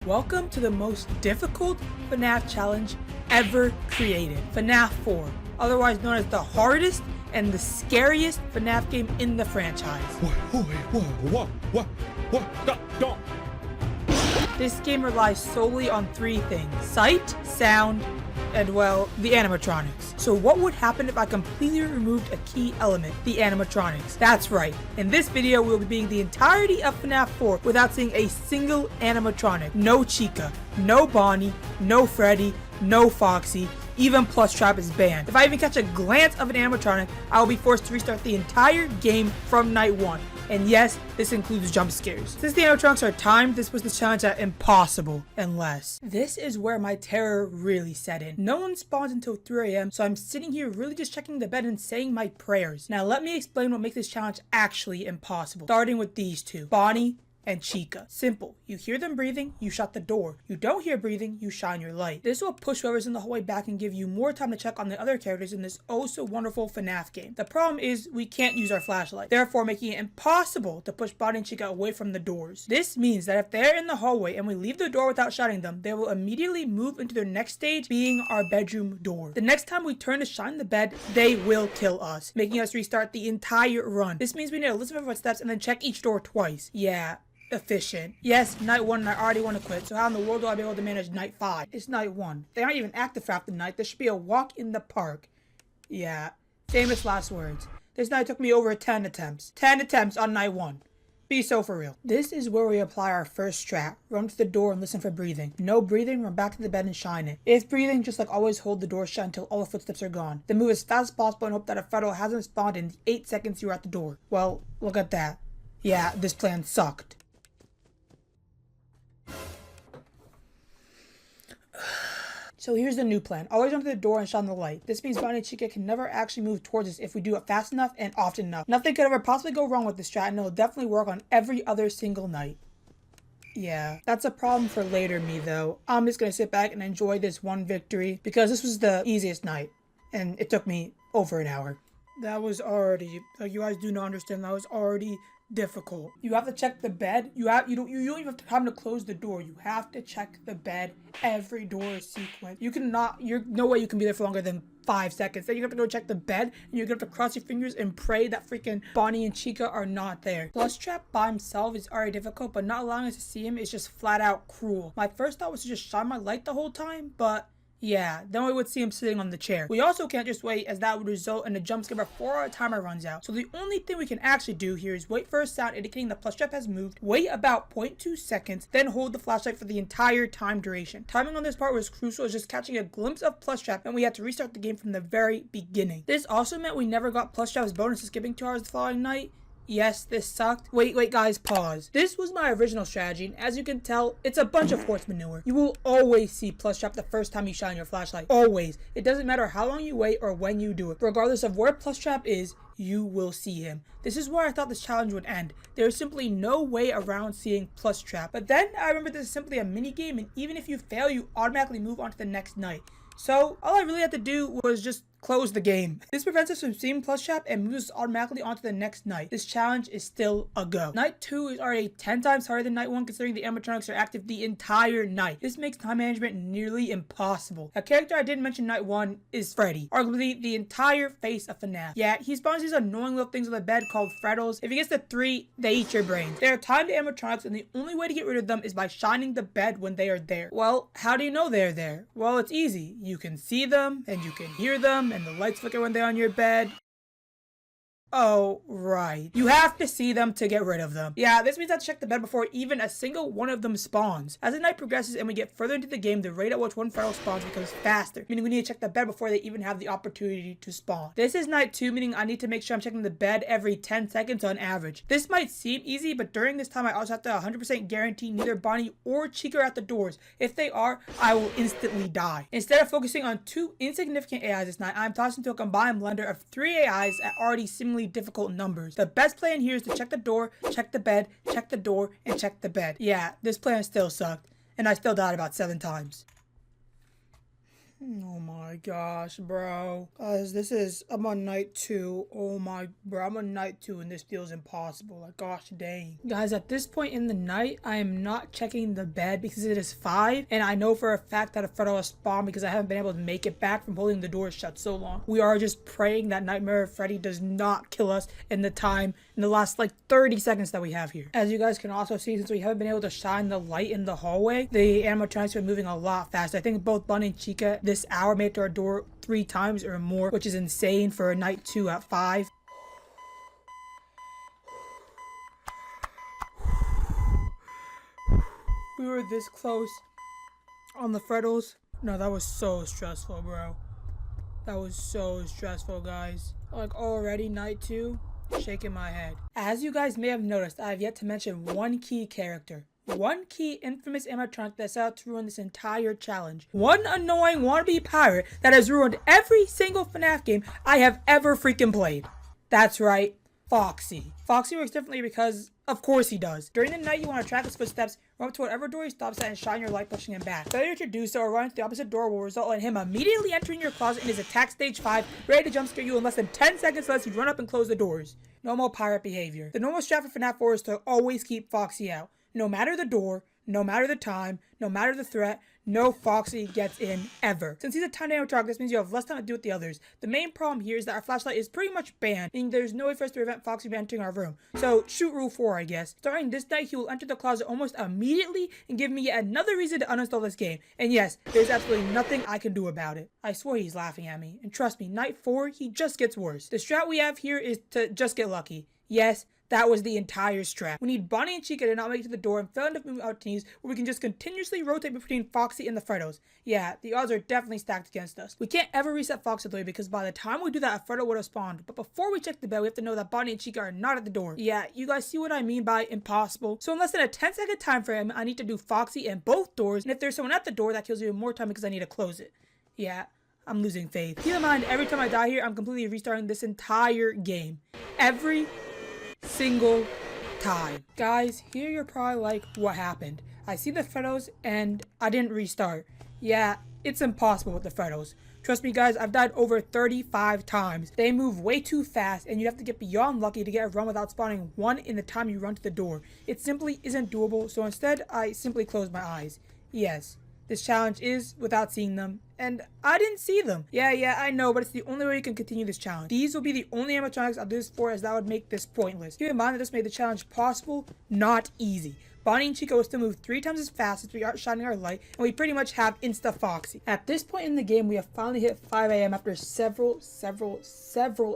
Welcome to the most difficult FNAF challenge ever created. FNAF 4, otherwise known as the hardest and the scariest FNAF game in the franchise. Don't. This game relies solely on three things: sight, sound, and well, the animatronics. So what would happen if I completely removed a key element, the animatronics? That's right. In this video, we'll be beating the entirety of FNAF 4 without seeing a single animatronic. No Chica, no Bonnie, no Freddy, no Foxy. Even Plushtrap is banned. If I even catch a glance of an animatronic, I will be forced to restart the entire game from night 1. And yes, this includes jump scares. Since the animatronics are timed, this was the challenge at impossible, unless. This is where my terror really set in. No one spawns until 3 AM, so I'm sitting here really just checking the bed and saying my prayers. Now let me explain what makes this challenge actually impossible. Starting with these two, Bonnie and Chica. Simple. You hear them breathing, you shut the door. You don't hear breathing, you shine your light. This will push whoever's in the hallway back and give you more time to check on the other characters in this oh so wonderful FNAF game. The problem is we can't use our flashlight, therefore making it impossible to push Bonnie and Chica away from the doors. This means that if they're in the hallway and we leave the door without shutting them, they will immediately move into their next stage, being our bedroom door. The next time we turn to shine the bed, they will kill us, making us restart the entire run. This means we need to listen for footsteps and then check each door twice. Yeah. Efficient. Yes, night 1 and I already want to quit, so how in the world do I be able to manage night 5? It's night 1. They aren't even active for half the night. There should be a walk in the park. Yeah. Famous last words. This night took me over 10 attempts. 10 attempts on night 1. Be so for real. This is where we apply our first strat. Run to the door and listen for breathing. No breathing, run back to the bed and shine it. If breathing, just like always, hold the door shut until all the footsteps are gone. Then move as fast as possible and hope that a Freddy hasn't spawned in the 8 seconds you were at the door. Well, look at that. Yeah, this plan sucked. So here's the new plan. Always run to the door and shine the light. This means Bonnie and Chica can never actually move towards us if we do it fast enough and often enough. Nothing could ever possibly go wrong with this strat, and it'll definitely work on every other single night. Yeah, that's a problem for later me though. I'm just gonna sit back and enjoy this one victory because this was the easiest night and it took me over an hour. That was already, you guys do not understand, that was already difficult. You have to check the bed. You don't even have time to close the door. You have to check the bed. Every door is sequenced. You're no way you can be there for longer than 5 seconds. Then you have to go check the bed and you're gonna have to cross your fingers and pray that freaking Bonnie and Chica are not there. Plushtrap by himself is already difficult, but not allowing us to see him is just flat out cruel. My first thought was to just shine my light the whole time, but yeah, then we would see him sitting on the chair. We also can't just wait, as that would result in a jump scare before our timer runs out. So the only thing we can actually do here is wait for a sound indicating the Plushtrap has moved, wait about 0.2 seconds, then hold the flashlight for the entire time duration. Timing on this part was crucial, as just catching a glimpse of Plushtrap and we had to restart the game from the very beginning. This also meant we never got Plushtrap's bonus of skipping 2 hours the following night. Yes, this sucked. Wait guys, pause. This was my original strategy, and as you can tell, it's a bunch of horse manure. You will always see Plushtrap the first time you shine your flashlight. Always. It doesn't matter how long you wait or when you do it. Regardless of where Plushtrap is, you will see him. This is where I thought this challenge would end. There is simply no way around seeing Plushtrap. But then I remember this is simply a mini game, and even if you fail, you automatically move on to the next night. So all I really had to do was just close the game. This prevents us from seeing Plushtrap and moves us automatically onto the next night. This challenge is still a go. Night 2 is already 10 times harder than night 1, considering the animatronics are active the entire night. This makes time management nearly impossible. A character I didn't mention night 1 is Freddy, arguably the entire face of FNAF. Yeah, he spawns these annoying little things on the bed called Freddles. If he gets to 3, they eat your brains. They are timed animatronics, and the only way to get rid of them is by shining the bed when they are there. Well, how do you know they're there? Well, it's easy. You can see them and you can hear them, and the lights flicker when they're on your bed. Oh, right. You have to see them to get rid of them. Yeah, this means I have to check the bed before even a single one of them spawns. As the night progresses and we get further into the game, the rate at which one Freddy spawns becomes faster, meaning we need to check the bed before they even have the opportunity to spawn. This is night 2, meaning I need to make sure I'm checking the bed every 10 seconds on average. This might seem easy, but during this time I also have to 100% guarantee neither Bonnie or Chica are at the doors. If they are, I will instantly die. Instead of focusing on 2 insignificant AIs this night, I'm tossed into a combined blender of 3 AIs at already seemingly difficult numbers. The best plan here is to check the door, check the bed, check the door, and check the bed. Yeah, this plan still sucked, and I still died about 7 times. Oh my gosh, bro. Guys, I'm on night 2. Oh my, bro, I'm on night 2 and this feels impossible. Like, gosh dang. Guys, at this point in the night, I am not checking the bed because it is 5. And I know for a fact that a Freddy will spawn because I haven't been able to make it back from holding the door shut so long. We are just praying that Nightmare Freddy does not kill us in the last like 30 seconds that we have here. As you guys can also see, since we haven't been able to shine the light in the hallway, the animatronics are moving a lot faster. I think both Bunny and Chica this hour made it to our door 3 times or more, which is insane for a night 2 at 5. We were this close on the Freddles. No, that was so stressful, bro. That was so stressful, guys. Like, already night 2, shaking my head. As you guys may have noticed, I have yet to mention one key character. One key infamous animatronic that's out to ruin this entire challenge. One annoying wannabe pirate that has ruined every single FNAF game I have ever freaking played. That's right, Foxy. Foxy works differently because, of course he does. During the night, you want to track his footsteps, run up to whatever door he stops at, and shine your light, pushing him back. Failure to do so or running to the opposite door will result in him immediately entering your closet in his attack stage 5, ready to jump scare you in less than 10 seconds unless you run up and close the doors. Normal pirate behavior. The normal strat for FNAF 4 is to always keep Foxy out. No matter the door, no matter the time, no matter the threat, no Foxy gets in ever. Since he's a tiny animatronic, this means you have less time to do with the others. The main problem here is that our flashlight is pretty much banned, meaning there's no way for us to prevent Foxy from entering our room. So, shoot rule 4, I guess. Starting this night, he will enter the closet almost immediately and give me yet another reason to uninstall this game. And yes, there's absolutely nothing I can do about it. I swear he's laughing at me. And trust me, night 4, he just gets worse. The strat we have here is to just get lucky. Yes, that was the entire strat. We need Bonnie and Chica to not make it to the door and fail enough moving opportunities where we can just continuously rotate between Foxy and the Freddos. Yeah, the odds are definitely stacked against us. We can't ever reset Foxy though because by the time we do that, a Freddo would have spawned. But before we check the bell, we have to know that Bonnie and Chica are not at the door. Yeah, you guys see what I mean by impossible? So in less than a 10-second time frame, I need to do Foxy in both doors. And if there's someone at the door, that kills even more time because I need to close it. Yeah, I'm losing faith. Keep in mind, every time I die here, I'm completely restarting this entire game. Every single time. Guys, here you're probably like, what happened? I see the Freddos and I didn't restart. Yeah, it's impossible with the Freddos. Trust me guys, I've died over 35 times. They move way too fast and you have to get beyond lucky to get a run without spawning one in the time you run to the door. It simply isn't doable, so instead I simply close my eyes. Yes, this challenge is without seeing them, and I didn't see them. Yeah, I know, but it's the only way you can continue this challenge. These will be the only animatronics I'll do this for, as that would make this pointless. Keep in mind that this made the challenge possible, not easy. Bonnie and Chica will still move 3 times as fast as we are shining our light, and we pretty much have Insta Foxy. At this point in the game, we have finally hit 5 AM after several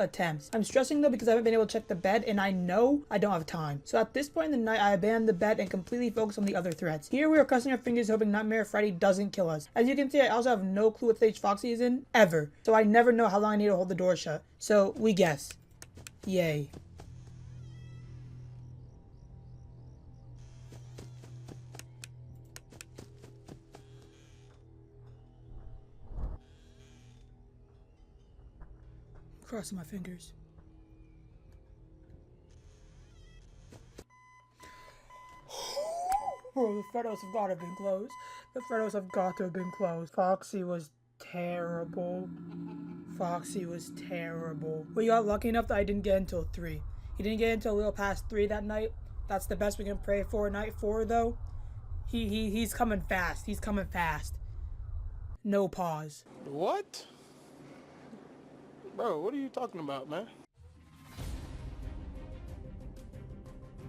attempts. I'm stressing though because I haven't been able to check the bed, and I know I don't have time. So at this point in the night, I abandon the bed and completely focus on the other threats. Here we are crossing our fingers hoping Nightmare Freddy doesn't kill us. As you can see, I also have no clue what stage Foxy is in, ever. So I never know how long I need to hold the door shut. So we guess. Yay. Crossing my fingers. Bro, the Freddos have got to have been close. The Freddos have got to have been close. Foxy was terrible. Foxy was terrible. We got lucky enough that I didn't get until 3. He didn't get until a little past 3 that night. That's the best we can pray for. Night 4 though. He's coming fast. He's coming fast. No pause. What? Bro, what are you talking about, man?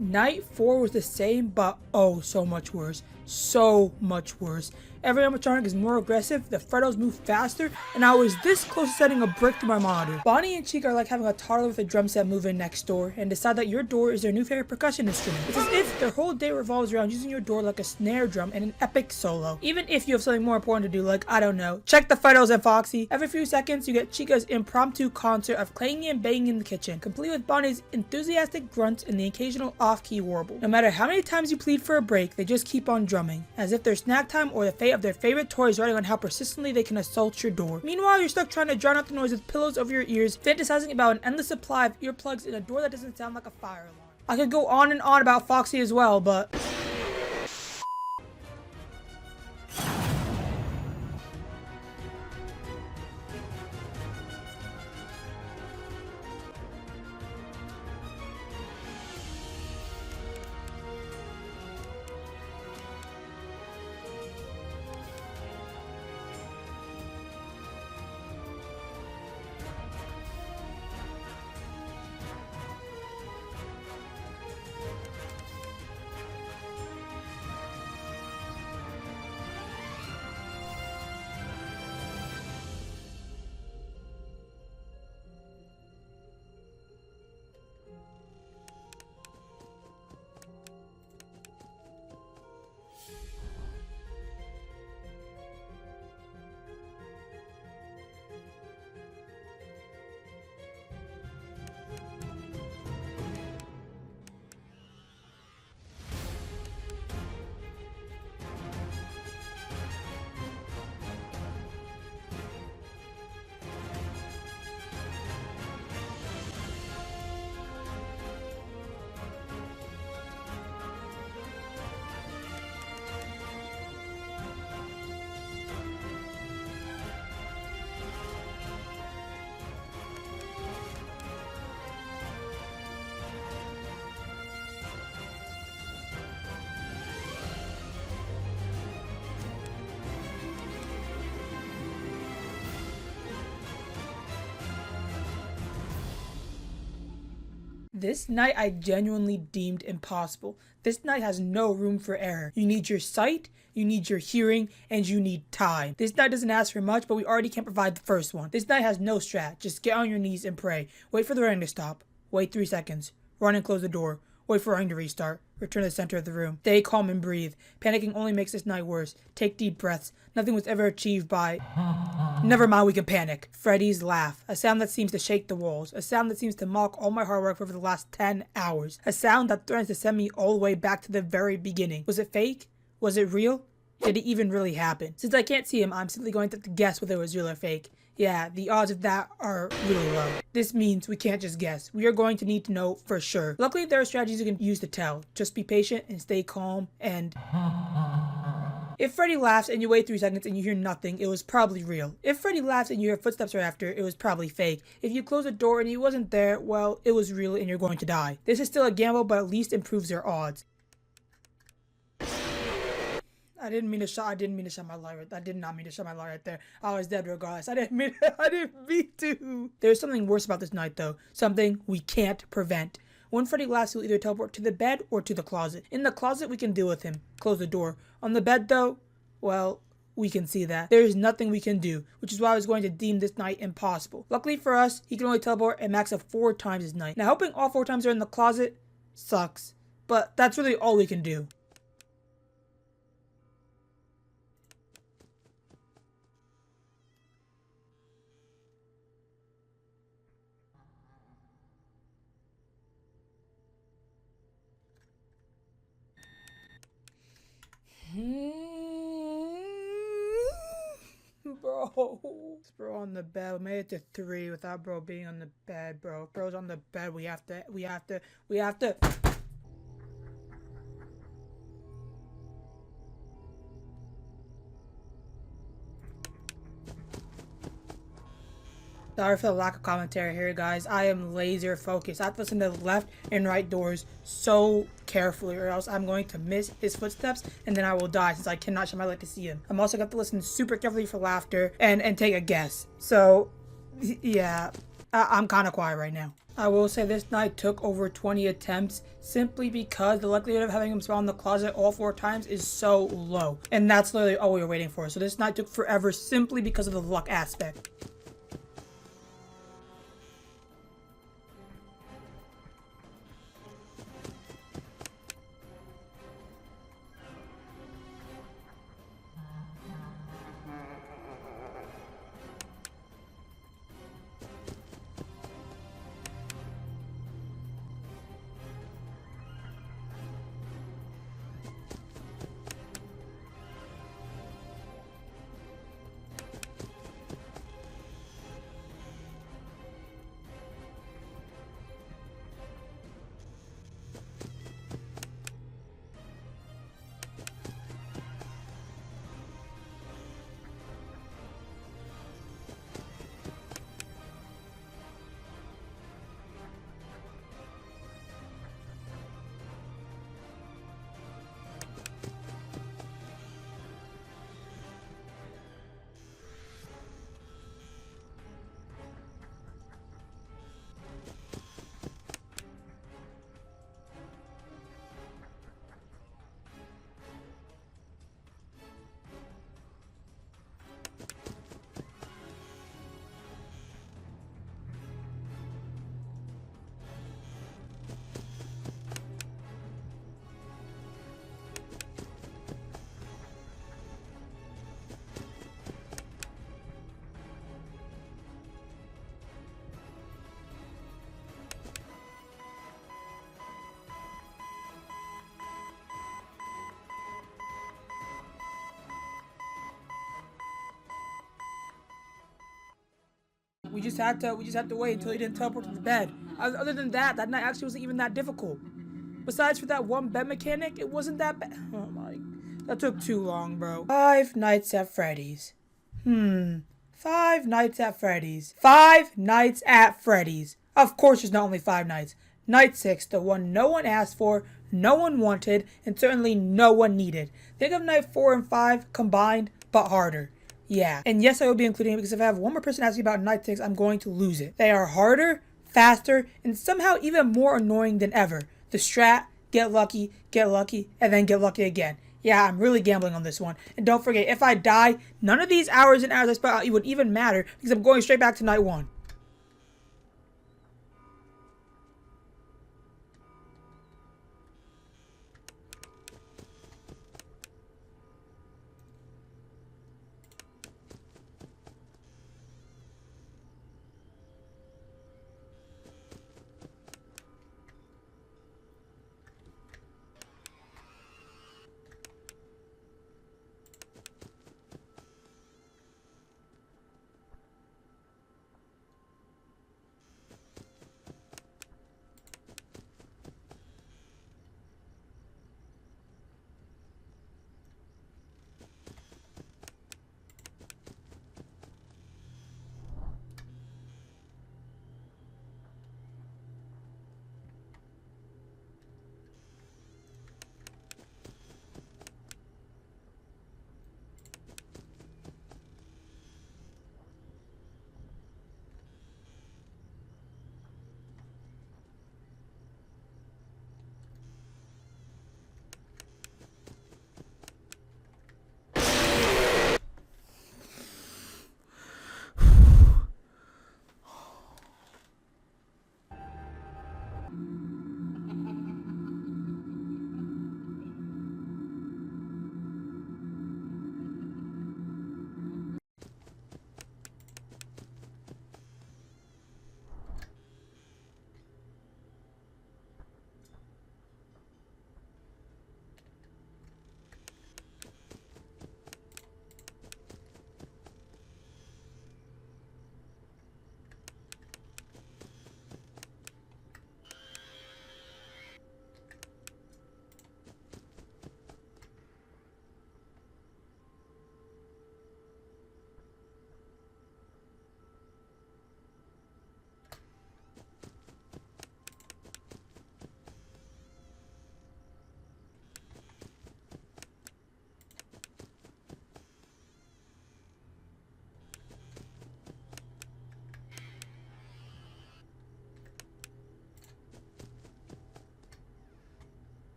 Night 4 was the same, but oh, so much worse. So much worse. Every animatronic is more aggressive, the Freddos move faster, and I was this close to setting a brick to my monitor. Bonnie and Chica are like having a toddler with a drum set move in next door and decide that your door is their new favorite percussion instrument. It's as if their whole day revolves around using your door like a snare drum in an epic solo. Even if you have something more important to do, like, I don't know, check the Freddos and Foxy. Every few seconds, you get Chica's impromptu concert of clanging and banging in the kitchen, complete with Bonnie's enthusiastic grunts and the occasional off-key warble. No matter how many times you plead for a break, they just keep on drumming, as if their snack time or the fate of their favorite toys riding on how persistently they can assault your door. Meanwhile, you're stuck trying to drown out the noise with pillows over your ears, fantasizing about an endless supply of earplugs in a door that doesn't sound like a fire alarm. I could go on and on about Foxy as well, but This night I genuinely deemed impossible. This night has no room for error. You need your sight, you need your hearing, and you need time. This night doesn't ask for much, but we already can't provide the first one. This night has no strat. Just get on your knees and pray. Wait for the rain to stop. Wait 3 seconds. Run and close the door. Wait for rain to restart. Return to the center of the room. Stay calm and breathe. Panicking only makes this night worse. Take deep breaths. Nothing was ever achieved by... Never mind, we can panic. Freddy's laugh. A sound that seems to shake the walls. A sound that seems to mock all my hard work over the last 10 hours. A sound that threatens to send me all the way back to the very beginning. Was it fake? Was it real? Did it even really happen? Since I can't see him, I'm simply going to have to guess whether it was real or fake. Yeah, the odds of that are really low. This means we can't just guess. We are going to need to know for sure. Luckily, there are strategies you can use to tell. Just be patient and stay calm and... If Freddy laughs and you wait 3 seconds and you hear nothing, it was probably real. If Freddy laughs and you hear footsteps right after, it was probably fake. If you close the door and he wasn't there, well, it was real and you're going to die. This is still a gamble, but at least improves your odds. I didn't mean to shut my light. I did not mean to shut my light right there. I was dead regardless. I didn't mean to. There's something worse about this night though. Something we can't prevent. When Freddy laughs, he'll either teleport to the bed or to the closet. In the closet, we can deal with him. Close the door. On the bed though, well, we can see that. There is nothing we can do, which is why I was going to deem this night impossible. Luckily for us, he can only teleport a max of 4 times this night. Now, hoping all 4 times are in the closet sucks, but that's really all we can do. Bro on the bed. We made it to 3 without bro being on the bed, bro. If bro's on the bed, we have to. Sorry for the lack of commentary here, guys. I am laser focused. I have to listen to the left and right doors so carefully, or else I'm going to miss his footsteps and then I will die since I cannot shine my light to see him. I'm also going to listen super carefully for laughter and take a guess. So, yeah, I'm kind of quiet right now. I will say this night took over 20 attempts simply because the likelihood of having him spawn in the closet all 4 times is so low. And that's literally all we were waiting for. So this night took forever simply because of the luck aspect. We just had to wait until he didn't teleport to the bed. Other than that, that night actually wasn't even that difficult. Besides for that one bed mechanic, it wasn't that bad. Oh my, that took too long, bro. 5 Nights at Freddy's. 5 Nights at Freddy's. 5 Nights at Freddy's. Of course there's not only 5 nights. Night 6, the one no one asked for, no one wanted, and certainly no one needed. Think of night 4 and 5 combined, but harder. Yeah, and yes, I will be including it because if I have one more person asking about night 6, I'm going to lose it. They are harder, faster, and somehow even more annoying than ever. The strat, get lucky, and then get lucky again. Yeah, I'm really gambling on this one. And don't forget, if I die, none of these hours and hours I spent out would even matter because I'm going straight back to night 1.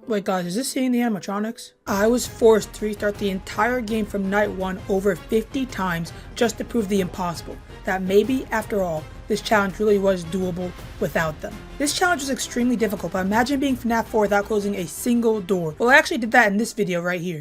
Wait guys, is this seeing the animatronics? I was forced to restart the entire game from night 1 over 50 times just to prove the impossible, that maybe, after all, this challenge really was doable without them. This challenge was extremely difficult, but imagine being FNAF 4 without closing a single door. Well, I actually did that in this video right here.